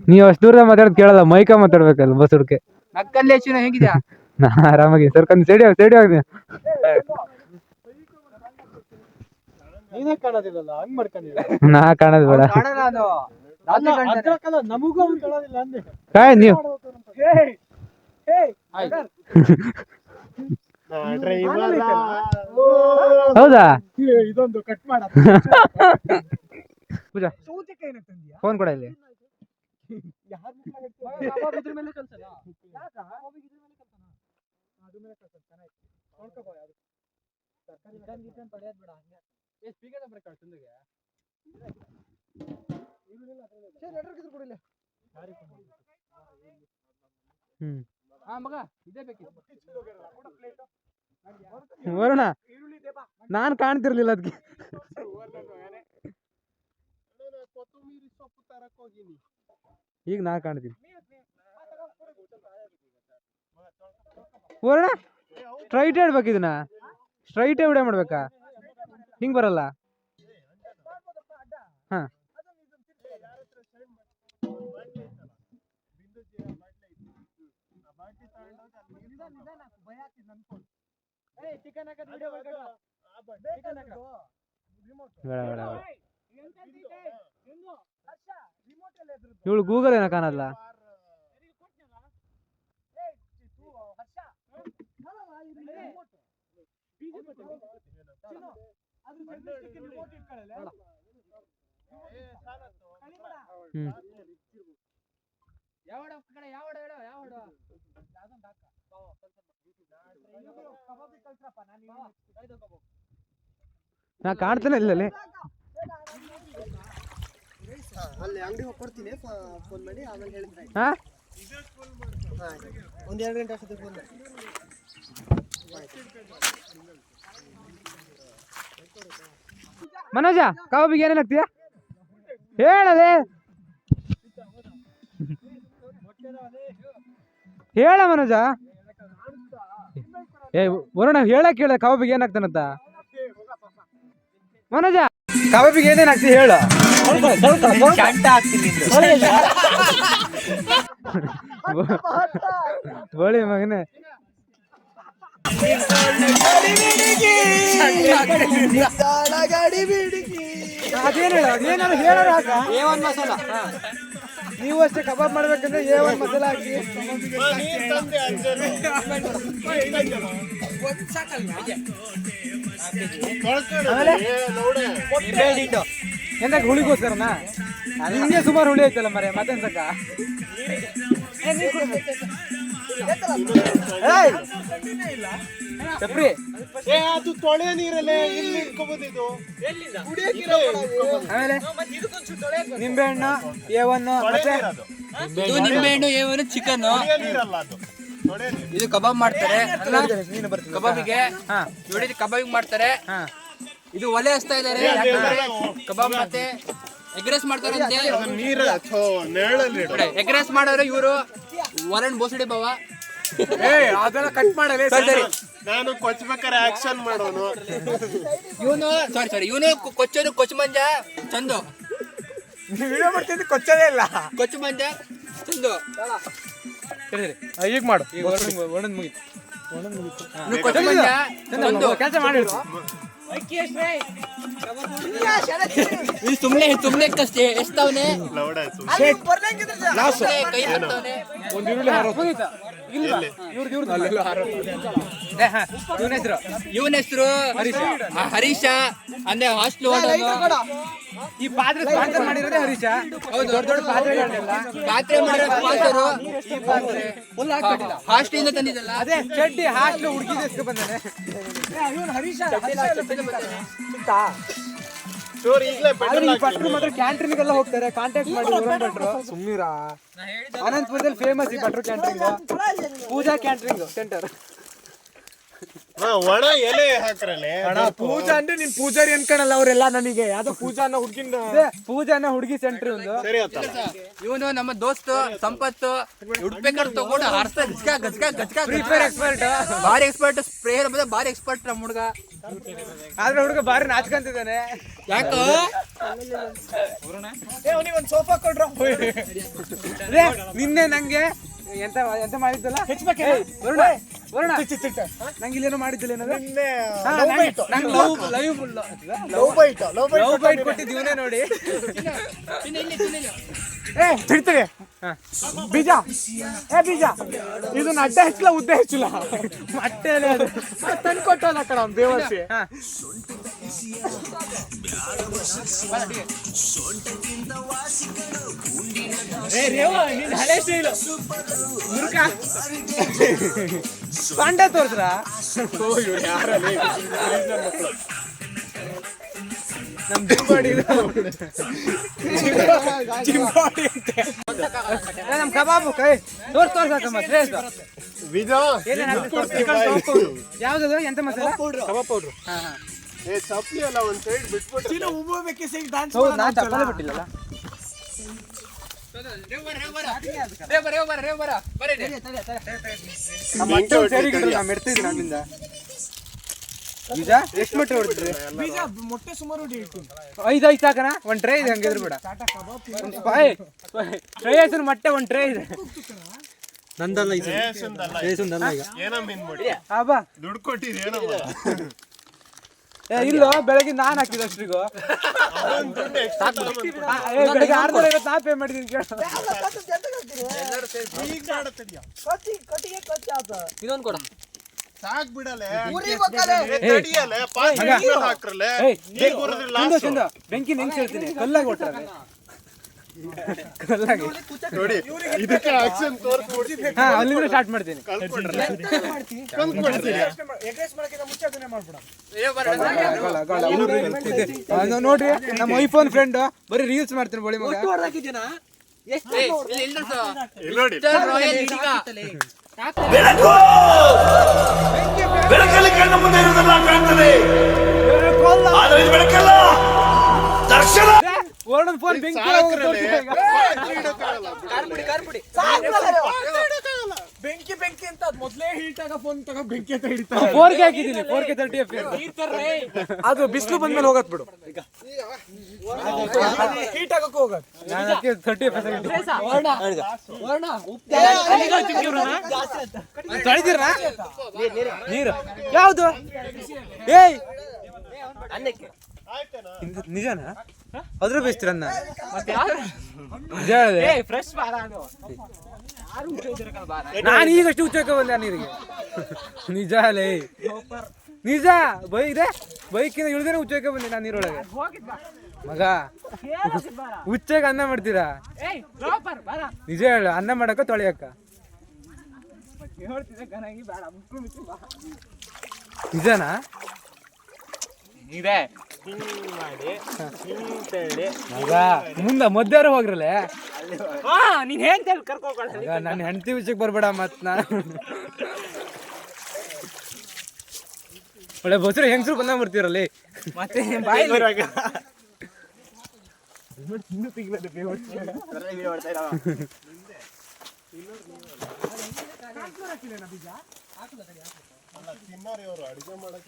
ನೀವು ಅಷ್ಟು ದೂರ ಮಾತಾಡೋದು ಕೇಳಲ್ಲ, ಮೈಕ ಮಾತಾಡ್ಬೇಕಲ್ಲ ಬಸ್ ಹುಡ್ಕೆ. ನಕ್ಕಲ್ಲಿ ಹೆಚ್ಚು ಹೇಗಿದ್ಯಾ? ನಾ ಆರಾಮಾಗಿ ಸರ್ಕಂದ್ ಸೈಡಿ ಹೋಗಿ ನೀನೇ ಕಾಣೋದಿಲ್ಲಲ್ಲ, ಹಂಗ್ ಮಾಡ್ಕೊಂಡಿಲ್ಲ. ನಾ ಕಾಣೋದು ಬೇಡ. ನಮಗೂ ಅವ್ನು ಕಾಣೋದಿಲ್ಲ ಅಂದೆ. ಕಾಯ್ ನೀವು ಹೌದಾ? ಇದೊಂದು ಕಟ್ ಮಾಡ. ಪೂಜಾ ಫೋನ್ ಕೊಡ ಇಲ್ಲಿ. ವರುಣ ನಾನ್ ಕಾಣ್ತಿರ್ಲಿಲ್ಲ ಅದಕ್ಕೆ. ಈಗ ನಾ ಕಾಣ್ತೀನಿ. ವರುಣ ಸ್ಟ್ರೈಟ್ ಹೇಳ್ಬೇಕು, ಇದನ್ನ ಸ್ಟ್ರೈಟ್ ವಿಡಿಯೋ ಮಾಡ್ಬೇಕಾ? ಹಿಂಗ್ ಬರಲ್ಲ. ಹಾ ಇವಳು ಗೂಗಲ್ ಏನೋ ಕಾಣಲ್ಲ. ನಾ ಕಾಣ್ತಾನೆ ಇಲ್ಲ ಅಲ್ಲಿ. ಅಲ್ಲಿ ಅಂಗಡಿ ಹೋಗಿ ಕೊಡ್ತೀನಿ, ಫೋನ್ ಮಾಡಿ ಆಮೇಲೆ ಹೇಳಿದ್ರೆ ಒಂದು 2 ಗಂಟೆ ಅಷ್ಟೊತ್ತಿಗೆ ಫೋನ್ ಮಾಡಿ. ಮನೋಜ ಕಬಾಬಿಗೆ ಏನೇನು ಹಾಕ್ತೀಯ ಹೇಳದೆ? ಹೇಳ ಮನೋಜ. ಏ ವರುಣ ಹೇಳಕ್ ಹೇಳ, ಕಬಾಬಿಗೆ ಏನ್ ಹಾಕ್ತಾನಂತ. ಮನೋಜ ಕಬಾಬಿಗೆ ಏನೇನು ಹಾಕ್ತಿ ಹೇಳ. ಬೋಳಿ ಮಗನೇ. ನೀವು ಅಷ್ಟೇ ಕಬಾಬ್ ಮಾಡ್ಬೇಕಂದ್ರೆ A1 ಮಸಾಲ ಹಾಕಿ. ಎಂತ ಹುಳಿಗೋಸ್ಕರನಾ? ನಿಮ್ಗೆ ಸುಮಾರು ಹುಳಿ ಆಯ್ತಲ್ಲ ಮರೆ, ಮತ್ತೆಂತಕ್ಕ? ಚಪ್ರಿ ಅದು ತೊಳೆ ನೀರಲ್ಲೇ ಇಲ್ಲಿ ಇಟ್ಕೋಬಹುದು. ಆಮೇಲೆ ನಿಂಬೆಹಣ್ಣು A1 ಮತ್ತೆ ನಿಂಬೆಹಣ್ಣು A1 ಚಿಕನ್. ಇದು ಕಬಾಬ್ ಮಾಡ್ತಾರೆ ಕಬಾಬಿಗೆ. ನೋಡಿ ಕಬಾಬಿಗೆ ಮಾಡ್ತಾರೆ. ಇದು ಒಲೆ ಹಚ್ತಾ ಇದಾರೆ ಕಬಾಬ್ ಮತ್ತೆ ಎಗ್ ರೈಸ್ ಮಾಡ್ತಾರೆ. ಎಗ್ ರೈಸ್ ಮಾಡೋರು ಇವರು ವರಣ್ ಬೋಸಡಿ ಬಾವ. ಅದೆಲ್ಲ ಕಟ್ ಮಾಡಲ್ಲ. ನಾನು ಕೊಚ್ಚಬೇಕಾರೆ ಆಕ್ಷನ್ ಮಾಡೋನು. ಇವನು ಇವನು ಕೊಚ್ಚೋದು ಕೊಚ್ಚ ಮಂಜ ಚಂದು. ವಿಡಿಯೋ ಮಾಡ್ತಿದ್ದು ಕೊಚ್ಚೋದೇ ಇಲ್ಲ. ಕೊಚ್ಚ ಮಂಜ ಚಂದು ಈಗ ಮಾಡು. ಈಗ ಒಣದ್ ಮುಗಿತು. ಕೊಚ್ಚ ಮಂಜ ಚಂದು ಕೆಲಸ ಮಾಡಿ. ಸುಮ್ನೆ ಕಷ್ಟೇ ಎಷ್ಟವನೆ ಕೈ ಹಾಕ್ತವನೆ. ಒಂದು ಈರುಳ್ಳಿ ಇವನ ಹೆಸರು ಹರೀಶ ಅಂದ್ರೆ ಹಾಸ್ಟೆಲ್ ಈ ಪಾತ್ರೆ ಸ್ಪಾನ್ಸರ್ ಮಾಡಿರೋದೇ ಹರೀಶ. ಹೌದು, ದೊಡ್ಡ ದೊಡ್ಡ ಪಾತ್ರೆಗಳನ್ನೆಲ್ಲ ಪಾತ್ರೆ ಮಾಡಿರೋ ಸ್ಪಾನ್ಸರು ಹಾಸ್ಟೆಲ್ ತಂದಿದ್ದಲ್ಲ. ಅದೇ ಚಡ್ಡಿ ಹಾಸ್ಟೆಲ್ ಹುಡುಗಿದ ಎಸ್ಕೊ ಬಂದಾನೆ ಹರೀಶ. ಭಟ್ರು ಮಾತ್ರ ಕ್ಯಾಂಟೀನ್ಗೆಲ್ಲ ಹೋಗ್ತಾರೆ. ಕಾಂಟ್ಯಾಕ್ಟ್ ಮಾಡಿ ಭಟ್ರು ಸುಮ್ಮೀರ. ಅನಂತಪುರದಲ್ಲಿ ಫೇಮಸ್ ಈ ಭಟ್ರು ಕ್ಯಾಂಟರಿಂಗ್, ಪೂಜಾ ಕ್ಯಾಂಟರಿಂಗ್ ಸೆಂಟರ್. ಒಣ ಎಲೆ ಹಾಕ್ರಲೆ ಪೂಜಾ ಅಂದ್ರೆ ನಿನ್ ಪೂಜಾರಿ ಅನ್ಕಣಲ್ಲ ಅವರೆಲ್ಲ ನನಗೆ ಯಾವ್ದೋ ಪೂಜಾ ಅನ್ನೋ ಹುಡುಗಿ ಸೆಂಟ್ರಿ ಒಂದು ಸರಿ ಆತಲ್ಲ ಇವನು ನಮ್ಮ ದೋಸ್ತು ಸಂಪತ್ತು ಉಡ್ಬೇಕಾದ್ರೆ ತಗೊಂಡು ಹಾರ್ಸ್ತಾ ಗಜ್ಕ ಎಕ್ಸ್ಪರ್ಟ್ ಭಾರಿ ಎಕ್ಸ್ಪರ್ಟ್ ಸ್ಪ್ರೇಯರ್ ಮತ್ತೆ ಭಾರಿ ಎಕ್ಸ್ಪರ್ಟ್ ನಮ್ಮ ಹುಡುಗ. ಆದ್ರೆ ಹುಡುಗ ಬಾರಿ ನಾಚ್ಕಂತಿದ್ದಾನೆ. ಯಾಕೋ ಒಂದ್ ಸೋಫಾ ಕೊಡ್ರ ನಿನ್ನೆ ನಂಗೆ ಎಂತ ಎಂತ ಮಾಡಿದ್ದಲ್ಲ ವರುಣ ನಂಗೆ ಇಲ್ಲೇನೋ ಮಾಡಿದ್ದಿಲ್ಲ ಲವ್ ಬೈಟ್ ಕೊಟ್ಟಿದ್ದು ಇವನೇ ನೋಡಿ. ತಿಳ್ತೀರಿ ಬೀಜ ಬೀಜ ಇದನ್ನ ಅಡ್ಡ ಹೆಚ್ಚಿಲ್ಲ ಉದ್ದ ಹೆಚ್ಚಿಲ್ಲ ಮೊಟ್ಟೆ ತಂದು ಕೊಟ್ಟಲ್ಲ ಕಣ ದೇವಸ್ಥೆ ಹಳೆ ಸ್ಟೈಲು ಮುರುಕ ಪಾಂಡೆ ತೋರ್ಸ್ರ ನಮ್ ಜಿಂಬಾಡಿ ನಮ್ ಕಬಾಬು ಕೈ ತೋರ್ಸಾಕಮ್ಮ ಶ್ರೇಷ್ಠ. ಯಾವ್ದದು ಎಂತ ಮಸಾಲ? ಕಬಾಬ್ ಪೌಡ್ರು. ಚಪ್ಲಿ ಅಲ್ಲ ಒಂದ್ ಸೈಡ್ ಬಿಟ್ಬಿಟ್ಟು ಹೌದು ನಾ ಚಪ್ಪಲಿ ಬಿಟ್ಟಿಲ್ಲಲ್ಲ. ನಮ್ಮಿಂದ ಬೀಜ ಎಷ್ಟು ಮೊಟ್ಟೆ ಹೊಡ್ತೀರಿ? ಮೊಟ್ಟೆ ಸುಮಾರು 5 ಸಾಕನ ಒಂದ್ ಟ್ರೇ ಇದೆ ಹಂಗಿದ್ರು ಬೇಡ. ಟ್ರೇ ಹೆಸರು ಮೊಟ್ಟೆ ಒಂದ್ ಟ್ರೇ ಇದೆ. ನಂದಲ್ಲ ಈಗ ಏನೋ ಮೀನ್ ಮಾಡಿ ಬಾ ದುಡ್ಡು ಕೊಟ್ಟಿರಿ ಏನಮ್ಮ ಇಲ್ಲೋ ಬೆಳಗ್ಗೆ ನಾನ್ ಹಾಕಿದ ಅಷ್ಟಿಗೂ ಬೆಳಗ್ಗೆ 650 ನಾ ಪೇ ಮಾಡಿದೀನಿ ಕೇಳ. ಇದೊಂದು ಕೊಡ ಸಾಕ್ ಬಿಡಲೆ ಬೆಂಕಿ ನೆನ್ಸ್ ಹೇಳ್ತೀನಿ ಕಲ್ಲಾಗಿ ಹೊಟ್ಟಾರೆ ಕಲ್ಲಾಗಿ ನೋಡಿ ಇದಕ್ಕೆ ಆಕ್ಷನ್ ತೋರಿಸ್ಬಿಡ್ತೀನಿ. ಅಲ್ಲಿಂದ ಸ್ಟಾರ್ಟ್ ಮಾಡ್ತೀನಿ. ನೋಡ್ರಿ ನಮ್ಮ ಐಫೋನ್ ಫ್ರೆಂಡ್ ಬರೀ ರೀಲ್ಸ್ ಮಾಡ್ತೀನಿ ಬೋಳಿ ಮಗ. ನೋಡಿ ಬೆಳಕಲ್ಲಿ ಕಣ್ಣ ಮುಂದೆ ಇರುವುದೆಲ್ಲ ಕಾಣ್ತದೆ ಆದರೆ ಇದು ಬೆಳಕಲ್ಲ ದರ್ಶನ. ವರ್ಣನ್ ಫೋನ್ ಬೆಂಕಿ ಬೆಂಕಿ ಬೆಂಕಿ ಅಂತ ಮೊದ್ಲೇ ಹೀಟಾಗ ಫೋನ್ ತಗೋ ಬೆಂಕಿ ಅಂತ ಹಿಡಿತಾ 4K ಹಾಕಿದ್ದೀನಿ 4K 30 FPS. ಅದು ಬಿಸಿಲು ಬಂದ್ಮೇಲೆ ಹೋಗತ್ ಬಿಡು ಹೀಟ್ ಆಗಕ್ಕೆ ಹೋಗತ್. ನಾನು ಅದಕ್ಕೆ 30 FPS ತೊಳಿದಿರ ನೀರು ಯಾವುದು? ಏಯ್ ನಿಜನಾ? ಅದ್ರ ಬೇಸ್ತೀರ ಅನ್ನ ನಾನು ಈಗಷ್ಟು ಉಚ್ಚಕ್ಕೆ ಬಂದೆ ನೀರಿಗೆ. ನಿಜ ಅಲ್ಲೇ ನಿಜ ಬೈದೆ ಬೈಕಿಂದ ಇಳಿದ್ರೆ ಉಚ್ಚಕ್ಕೆ ಬಂದೆ ನಾನು ನೀರೊಳಗೆ. ಮಗ ಉಚ್ಚಕ್ಕೆ ಅನ್ನ ಮಾಡ್ತೀರಾ? ನಿಜ ಹೇಳು ಅನ್ನ ಮಾಡಕ್ಕ ತೊಳೆಯಕ್ಕ ನಿಜನಾ? ಮಗ ಮುಂದ ಮಧ್ಯಾಹ್ನ ಹೋಗ್ರಲ್ಲ ನೀನ್ ಹೇಳ್ತ ಕರ್ಕೋಕೊಳ್ಳ ನನ್ನ ಹೆಂಡತಿ ವಿಷಯಕ್ಕೆ ಬರ್ಬೇಡ ಮತ್ ನಾನು ಒಳ್ಳೆ ಬಸ್ರು ಹೆಂಗಸರು ಬಂದ ಬರ್ತೀರಲ್ಲಿ ಮತ್ತೆ ಅಡಿಗೆ ಮಾಡಕ್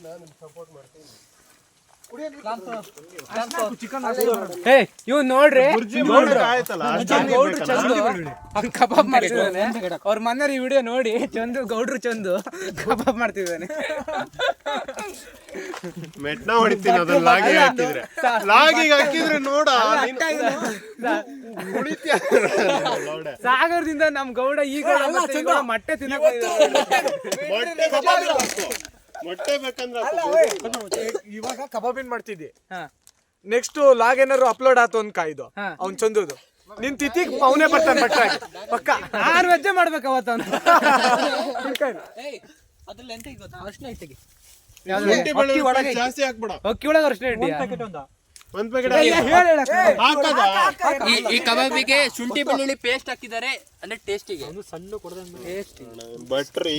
ನಾನು ಸಪೋರ್ಟ್ ಮಾಡ್ತೀನಿ. ಇವ್ ನೋಡ್ರಿ ಆಯ್ತಲ್ಲ ಗೌಡ್ರು ಚಂದು ಕಬಾಬ್ ಮಾಡ್ತಿದ್ದಾನೆ. ಅವ್ರ ಮನೆಯವ್ರ ಈ ವಿಡಿಯೋ ನೋಡಿ ಚಂದು ಗೌಡ್ರು ಚಂದು ಕಬಾಬ್ ಮಾಡ್ತಿದ್ದಾನೆ. ಮೆಟ್ನ ಹೊಡಿತೀನಿ ಅದನ್ನ ಲಾಗಿಗೆ ಹಾಕಿದ್ರೆ ಲಾಗಿಗೆ ಹಾಕಿದ್ರೆ ನೋಡ ಸಾಗರದಿಂದ ನಮ್ ಗೌಡ ಈಗ ಮೊಟ್ಟೆ ತಿನ್ನಕ್ ಮೊಟ್ಟೆ ಬೇಕಂದ್ರೆ ಇವಾಗ ಕಬಾಬಿನ್ ಮಾಡ್ತಿದ್ದಿ. ನೆಕ್ಸ್ಟ್ ಲಾಗ್ ಏನಾರು ಅಪ್ಲೋಡ್ ಆತು ಒಂದ್ ಕಾಯ್ದು ಅವ್ನ್ ಚಂದುದು ನಿನ್ ತಿಥಿಗ್ ಅವನೇ ಬರ್ತಾನೆ ಬಟ್ಟ ಪಕ್ಕ 6 ವೆಜ್ಜೆ ಮಾಡ್ಬೇಕು ಅವತ್ತು ಅವ್ನು. ಜಾಸ್ತಿ ಹಾಕ್ಬಿಡ ಅಕ್ಕಿ ಒಳಗೆ ಅರ್ಶಿನ ಇಟ್ಟಿ ಒಂದ್ ಪ್ಯಾಕೆಟ್ ಹಾಕದ ಈ ಕಬಾಬಿಗೆ ಶುಂಠಿ ಬೆಳ್ಳುಳ್ಳಿ ಪೇಸ್ಟ್ ಹಾಕಿದ್ದಾರೆ ಅಂದ್ರೆ ಟೇಸ್ಟಿಗೆ. ಬಟ್ರಿ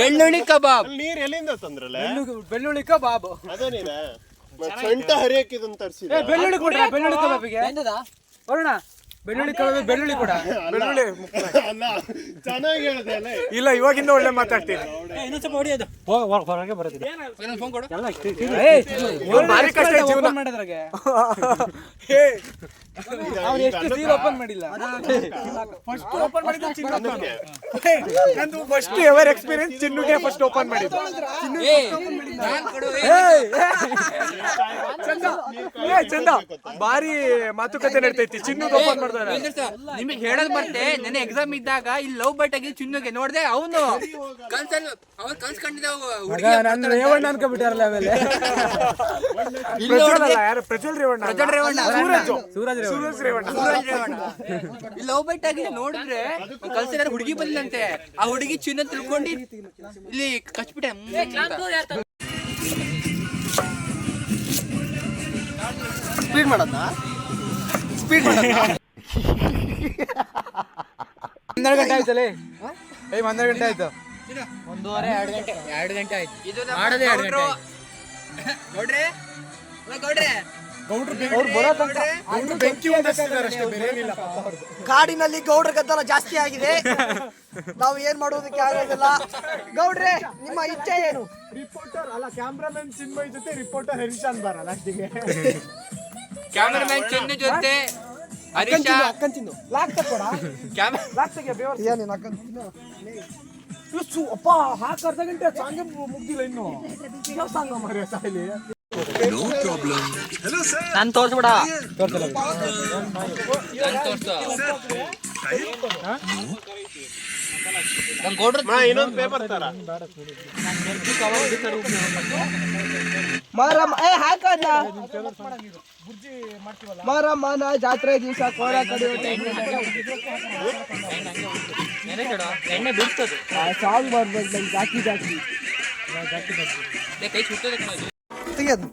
ಬೆಳ್ಳುಳ್ಳಿ ಕಬಾಬ್. ನೀರ್ ಎಲ್ಲಿಂದ ತಂದ್ರಲ್ಲ? ಬೆಳ್ಳುಳ್ಳಿ ಕಬಾಬ್. ಅದೇ ನೀನ ಸೊಂಟ ಹರಿಯಕ್ಕೆ ಇದನ್ನ ತರಿಸಿದ. ಬೆಳ್ಳುಳ್ಳಿ ಕೊಡ್ರ ಬೆಳ್ಳುಳ್ಳಿ ಕಬಾಬಿಗೆ ಬರೋಣ. ಬೆಳ್ಳುಳ್ಳಿ ಕಬಾಬ್ ಬೆಳ್ಳುಳ್ಳಿ ಕೊಡ. ಬೆಳ್ಳುಳ್ಳಿ ಅಲ್ಲ ಚೆನ್ನಾಗಿ ಹೇಳಿದೆ ಅಲ್ಲ. ಇಲ್ಲ, ಇವಾಗಿಂದ ಒಳ್ಳೆ ಮಾತಾಡ್ತೀನಿ. ಹೊರಗೆ ಬರ್ತೀನಿ. ಫೋನ್ ಕೊಡು. ಭಾರಿ ಕಷ್ಟ ಜೀವನ ಮಾಡಿದ್ರಾಗೆ ಏ, ಅವ್ನು ಎಷ್ಟು ಸೀಲ್ ಓಪನ್ ಮಾಡಿಲ್ಲ. ಫಸ್ಟ್ ಓಪನ್ ಮಾಡಿದ್ದು ಚಿನ್ನಕ್ಕೆ. ನಂದು ಫಸ್ಟ್ ಎವರ್ ಎಕ್ಸ್ಪೀರಿಯನ್ಸ್ ಚಿನ್ನುಗೆ ಫಸ್ಟ್ ಓಪನ್ ಮಾಡಿದ್ದು. ಚಂದ ಭಾರಿ ಮಾತುಕತೆ ನಡೀತೈತಿ. ಚಿನ್ನು ಓಪನ್ ಮಾಡ್ತಾರೆ. ನಿಮಗೆ ಹೇಳೋದ್ ಬರ್ತೆ, ನೆನೆ ಎಕ್ಸಾಮ್ ಇದ್ದಾಗ ಇಲ್ಲಿ ಲವ್ ಬೈಟ್ ಆಗಿ ಚಿನ್ನುಗೆ ನೋಡ್ದೆ. ಅವನು ಕನ್ಸಲ್ಲಿ ಅವ್ರು ಕನ್ಸ್ಕೊಂಡಿದ್ದ ನನ್ನ ರೇವಣ್ಣ ಅನ್ಕೊಂಡ್ಬಿಟ್ಟಾರಲ್ಲ ಆಮೇಲೆ. ಯಾರು ಪ್ರಜ್ವಲ್ ರೇವಣ್ಣ, ಸೂರಜ್ ರೇವಣ್ಣ. ಇಲ್ಲಿ ಲವ್ ಬೈಟ್ ಆಗಿ ನೋಡಿದ್ರೆ ಕನ್ಸಲ್ಲಿ ಹುಡುಗಿ ಬಂದಿಲ್ಲಂತೆ. ಆ ಹುಡುಗಿ ಚಿನ್ನ ತಿಳ್ಕೊಂಡು ಇಲ್ಲಿ ಕಚ್ಬಿಟ್ಟೆ. ಸ್ಪೀಡ್ ಮಾಡೋದಾ? ಸ್ಪೀಡ್ ಮಾಡೋದಾ? 12 ಗಂಟೆ ಆಯ್ತಲ್ಲ. 12 ಗಂಟೆ ಆಯ್ತು. 1:30 2 ಗಂಟೆ ಆಯ್ತು. ಇದು ಮಾಡೋದೇ 2 ಗಂಟೆ ನೋಡ್ರಿ. ಅವ್ರು ಬೆಂಕಿ ಹೊಂದಿಸ್ತಿದ್ದಾರೆ ಅಷ್ಟೇ, ಬೇರೆ ಏನಿಲ್ಲ. ಕಾಡಿನಲ್ಲಿ ಗೌಡ್ರ ಗದ್ದಲ ಜಾಸ್ತಿ ಆಗಿದೆ. ನಾವು ಏನ್ ಮಾಡೋದಕ್ಕೆ ಆಗೋದಿಲ್ಲ. ಗೌಡ್ರೆ, ನಿಮ್ಮ ಇಚ್ಛೆ ಏನು? ರಿಪೋರ್ಟರ್ ಅಲ್ಲ, ಕ್ಯಾಮ್ರಾಮನ್ ಚಿನ್ಮಯ್ ಜೊತೆ ರಿಪೋರ್ಟರ್ ಹರೀಶಾನ್ ಬರ ಲಾಸ್ಟಿಗೆ. ಕ್ಯಾಮರಾಮನ್ ಚಿನ್ನು ಜೊತೆ ಹರೀಶ. ಅಕ್ಕನ್ ತಿನ್ನು. ಲಾಕ್ ತಕ್ಕೊಡ. ಲಾಸ್ಟ್ ತೆಗೆ ಬೇವರ್. ಏನೇನು ಅಕ್ಕನ್ ತಿನ್ನು? ಅಪ್ಪ ಹಾಕ ಅರ್ಧ ಗಂಟೆ ಸಾಂಗ್ ಮುಗ್ದಿಲ್ಲ ಇನ್ನು. ಯಾವ ಸಾಂಗ್ ಮಾರ್ರೆ ಸಾಯ್ಲಿ. ನಾನು ತೋರ್ಸ್ಬಿಡ. ಇನ್ನೊಂದು ಪೇಪರ್ ತರ ಮಾರಮ್ಮನ ಜಾತ್ರೆ ದಿವಸ ಕೋಳ ಕಡೆ ಎಣ್ಣೆ ಬಿಡ್ತದೆ. ಸಾಂಗ್ ಬರ್ಬೇಕು ಜಾಕಿ ಜಾಕಿ ಕೈ ಸುಟ್ಟದೆ. ತೆಗೆದು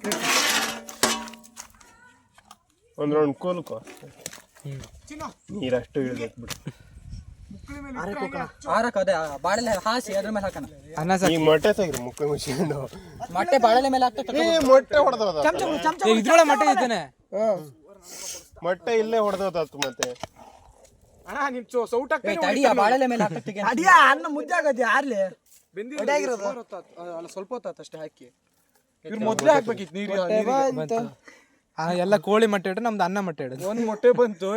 ಒಂದ್ ರೌಂಡ್ ಕೋಲ್ಕೋ ನೀರಷ್ಟು ಇಳಿದೈತ್ ಬಿಡು. ಅದೇ ಬಾಳೆಲೆ ಹಾಸಿ ಅದ್ರ ಮೇಲೆ ಹಾಕೋಣ. ಈ ಮೊಟ್ಟೆ ತೆಗ್ರಿ ಮುಕ್ಕ ಮುಚ್ಚಿಕೊಂಡು. ಮೊಟ್ಟೆ ಬಾಳೆಲೆ ಮೇಲೆ ಹಾಕ್ತಾ ಮೊಟ್ಟೆ ಹೊಡೆದೋದ. ಇದ್ರೊಳಗೆ ಮಟನ್ ಐತಾನೆ. ಮೊಟ್ಟೆ ಇಲ್ಲೇ ಹೊಡೆದೋದಾತು ಮತ್ತೆ. ಅಣ್ಣ ನಿಮ್ ಸೌಟ್ ತಡಿಯ ಬಾಳೆಲೆ ಮೇಲೆ ಹಾಕ್ತಾ ಅಡಿಯ ಅನ್ನ ಮುದ್ದೆ ಆಗತ್ತೆ ಯಾರ್ಲಿ ಬೆಂದಿರೋದು. ಅಲ್ಲ ಸ್ವಲ್ಪ ಹೊತ್ತಾತ ಅಷ್ಟೇ ಹಾಕಿ. ಇವ್ರು ಮೊದ್ಲೇ ಹಾಕ್ಬೇಕಿತ್ತು ನೀರು. ಎಲ್ಲ ಕೋಳಿ ಮೊಟ್ಟೆ ಇಟ್ಟು ನಮ್ದು ಅನ್ನ ಮೊಟ್ಟೆ ಇಡೋದು. ಒಂದ್ ಮೊಟ್ಟೆ ಬಂತು.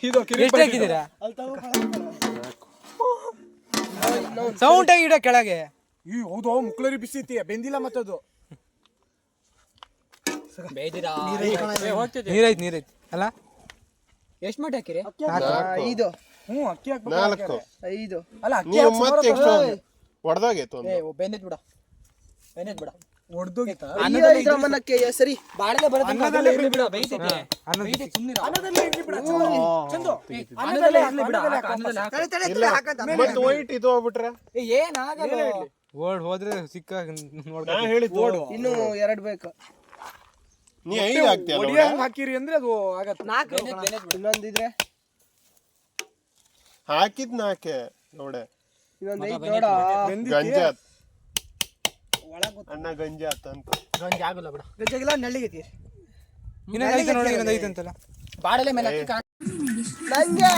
ಇದು ಎಷ್ಟು ಹಾಕಿದ್ದೀರಾ? ಸೌಂಡ್ ಆಗಿ ಇಡ ಕೆಳಗೆ. ಈ ಹೌದು ಮುಕ್ಳರಿ ಬಿಸಿ ಐತಿ, ಬೆಂದಿಲ್ಲ ಮತ್ತದು. ನೀರೈತಿ ಅಲ್ಲ. ಎಷ್ಟು ಮೊಟ್ಟೆ ಹಾಕಿರಿ? 5. ಹ್ಞೂ ಅಕ್ಕಿ ಹಾಕ್ಬೇಕು. 4 5 ಅಲ್ಲ ಅಕ್ಕಿ ನೀವು ಮತ್ತೆ ಎಷ್ಟು ಹೊಡೆದೋಗೈತು ಒಂದು. ಬೆಂದಿದ್ ಬಿಡ ಹೊಡೆದೋಗಿತ್ತ. ಮನಕ್ಕೆ ಸರಿ ಬಾಳೆಲೆ ಬರುತ್ತೆ. ಅನ್ನದಲ್ಲೇ ಇರ್ಲಿ ಬಿಡ. ಬೇಯ್ತೈತೆ. ಅನ್ನದಲ್ಲೇ ಇರ್ಲಿ ಬಿಡ. ಚಂದು ಅನ್ನದಲ್ಲೇ ಇರ್ಲಿ ಬಿಡ. ಇಲ್ಲ ಮತ್ತೆ ವೈಟ್ ಇದು ಹೋಗ್ಬಿಟ್ರೆ ಏನಾಗಲ್ಲ. ಹೋದ್ರೆ ಸಿಕ್ಕ ನಾ ಹೇಳಿದ್ದು ಇನ್ನು 2 ಬೇಕು. ನೀ 5 ಹಾಕ್ತೀಯಲ್ಲ. ಒಡಿಯಂಗ್ ಹಾಕಿರಿ ಅಂದ್ರೆ ಅದು ಆಗತ್ತೆ. 4 ಇನ್ನೊಂದಿದ್ರೆ ಹಾಕಿದ್ 4 ನೋಡೆ. ಇನ್ನೊಂದು 5 ನೋಡ. ಗಂಜಾತ್ ಅಣ್ಣ ಗಂಜಾತ್ ಅಂತ. ಆಗಲ್ಲ ಬಿಡ. ಗಜ್ಜಾಗಿಲ್ಲ ನೆಳ್ಳಿಗೈತಿ. ಇನ್ನೊಂದು ಐತೆ ನೋಡಿ, ಇನ್ನೊಂದು ಐತೆ ಅಂತಲ್ಲ. ಬಾಳೆಲೆ ಮೇಲೆ ಹಾಕಿ ನಂಗೆ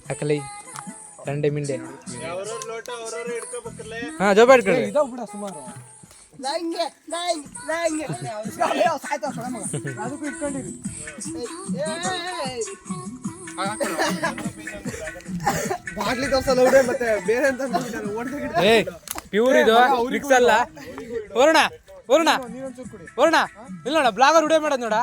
ಹಾಕಲಿ ದಂಡೆ ಮಿಂಡೆ. ಲೋಟ ಅವರವರು ಇಟ್ಕೋಬೇಕಲ್ಲ. ಹಾ ಜೋಬ ಇಟ್ಕೊಳ್ಳಿ. ಇದಾವ್ ಬಿಡ ಸುಮಾರು. ನಂಗೆ ಸಾಯ್ತಾವ ಸೊಳ ಮಗ. ಅದಕ್ಕೂ ಇಟ್ಕೊಂಡಿರಿ. ಬಾಗ್ಲಿ ತೋರ್ಸಲ್ಲ ಹುಡುಗ ಮತ್ತೆ ಬೇರೆ ಅಂತ ಏ ಪ್ಯೂರ್ ಇದು ಮಿಕ್ಸ್ ಅಲ್ಲ. ವರುಣ ವರುಣ ವರುಣ ಇಲ್ಲ ನೋಡ ಬ್ಲಾಗರ್ ಉಡೇ ಮಾಡೋದು ನೋಡ.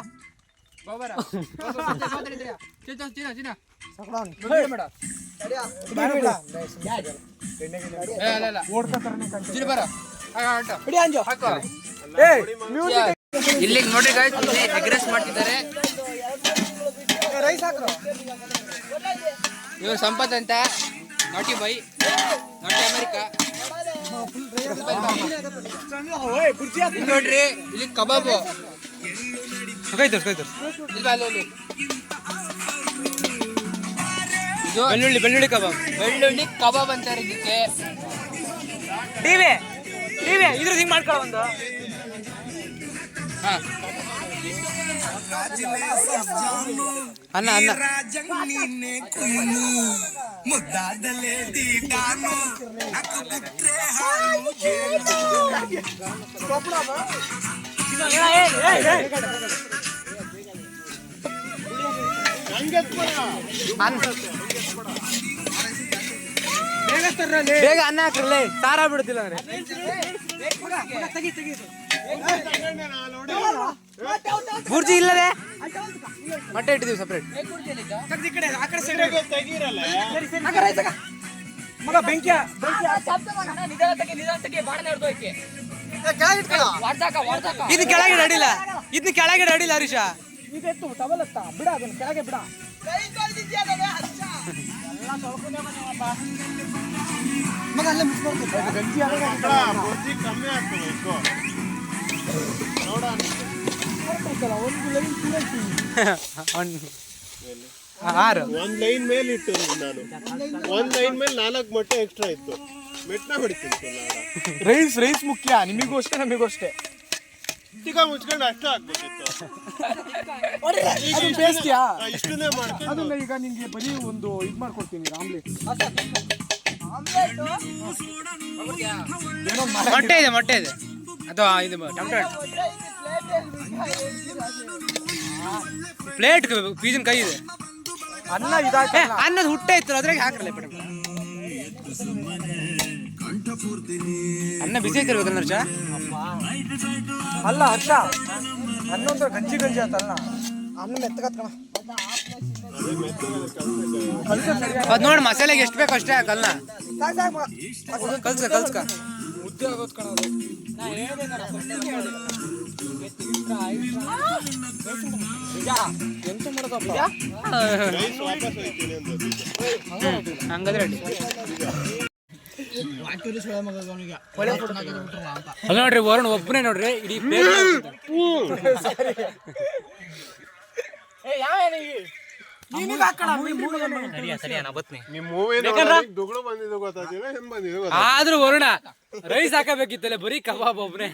ಇಲ್ಲಿ ನೋಡ್ರಿ ಗಾಯ್ಸ್, ಇಲ್ಲಿ ಎಗ್ ರೈಸ್ ಮಾಡ್ತಿದ್ದಾರೆ. ರೈಸ್ ಹಾಕ್ರು. ಇವ್ರು ಸಂಪತ್ ಅಂತ ನಾಟಿ ಬೈ ನಾಟಿ ಅಮೆರಿಕಾ ಇಲ್ಲಿ ನೋಡ್ರಿ ಇಲ್ಲಿ ಕಬಾಬು ಇಲ್ಲಿ ಇದು ಬೆಳ್ಳುಳ್ಳಿ ಕಬಾಬ್ ಬೆಳ್ಳುಳ್ಳಿ ಕಬಾಬ್ ಅಂತಾರೆ ಇದಕ್ಕೆ. ಟಿವಿ ಇದ್ರ ಹಿಂಗ್ ಮಾಡ್ಕೊಳ್ಳೋ ಒಂದು ಅನ್ನ ಬೇಗ ಅನ್ನ ಹಾಕ್ರಲ್ಲ ಸಾರ ಬಿಡುತ್ತಿಲ್ಲ ಅಂದ್ರೆ ಬುರ್ಜಿ ಇಲ್ಲದೆ ಮೊಟ್ಟೆ ಇಟ್ಟಿದೀವಿ ಸಪ್ರೇಟ್ ಮಗ ಬೆಂಕಿ ಇದು ಕೆಳಗೆ ಅಡಿಲ್ಲ ಇದನ್ನ ಕೆಳಗೆ ಅಡಿಲ್ಲ ಹರೀಶ ಬಿಡ ಅದನ್ನ ಕೆಳಗೆ ಬಿಡ ಕಮ್ಮಿ ಆಗ್ತದೆ ಒಂದ್ ಲೈನ್ ಮೇಲೆ ಇಟ್ಟು ನಾನು ಒಂದ್ ಲೈನ್ ಮೇಲೆ 4 ಮೊಟ್ಟೆ ಎಕ್ಸ್ಟ್ರಾ ಇತ್ತು ಮೆಟ್ನ ಹೊಡಿತೀನಿ. ರೈಸ್ ಮುಖ್ಯ, ನಿಮಗೂ ಅಷ್ಟೇ ನಮಗೂ ಅಷ್ಟೇ. ಈಗ ಮುಚ್ಕೊಂಡು ಅಷ್ಟೇ ಆಗ್ಬೇಕಿತ್ತು. ಇಷ್ಟನ್ನೇ ಮಾಡ್ತೀನಿ. ಅದನ್ನ ಈಗ ನಿಂಗೆ ಬರೀ ಒಂದು ಇದ್ ಮಾಡ್ಕೊಡ್ತೀನಿ ಆಮ್ಲೆಟ್. ಮೊಟ್ಟೆ ಇದೆ ಅದು ಇದು ಟೊಮೆಟೊ ಪ್ಲೇಟ್ ಪೀಸಿನ ಕೈ ಇದೆ. ಅನ್ನ ಇದಾಕ ಅನ್ನದ ಹುಟ್ಟೆ ಇತ್ತು ಅದ್ರಾಗ ಹಾಕ್ರಲ್ಲ ಅನ್ನ ಬಿಸಿ ಐತಿರ್ಬೇಕಲ್ಲ ಹರ್ಷ. ಅಲ್ಲ ಹರ್ಷ, ಅನ್ನ ಒಂಥರ ಗಂಜಿ ಅಂತಲ್ಲ, ಅನ್ನ ಮೆತ್ತಗತ್ಕಣ. ಅದ್ ನೋಡಿ ಮಸಾಲೆಗೆ ಎಷ್ಟು ಬೇಕು ಅಷ್ಟೇ ಹಾಕಲ್ಲ. ಕಲ್ಸ್ಕ ಮುದ್ದೆ ಆಗೋದ್ ಕಣ ಅದು. ಎಂತ ಮಾಡೋದಪ್ಪ, ರೈಸ್ ವಾಪಸ್ ಹೋಯ್ತೀನಿ ಅಂತ ಹಂಗಾದ್ರೆ ಅಲ್ಲ ನೋಡ್ರಿ ವರುಣ್ ಒಬ್ಬನೇ ನೋಡ್ರಿ ಇಡೀ ನಿಮ್ ಮೂವಿ ದುಗಳು ಬಂದಿದ್ದು ಗೊತ್ತಾಗ್ತಿಲ್ಲ, ಹೆಂಗ್ ಬಂದಿದ್ದು ಆದ್ರೂ ವರುಣ ರೈಸ್ ಹಾಕಬೇಕಿತ್ತಲ್ಲ, ಬರೀ ಕಬಾಬ್ ಒಬ್ನೇ.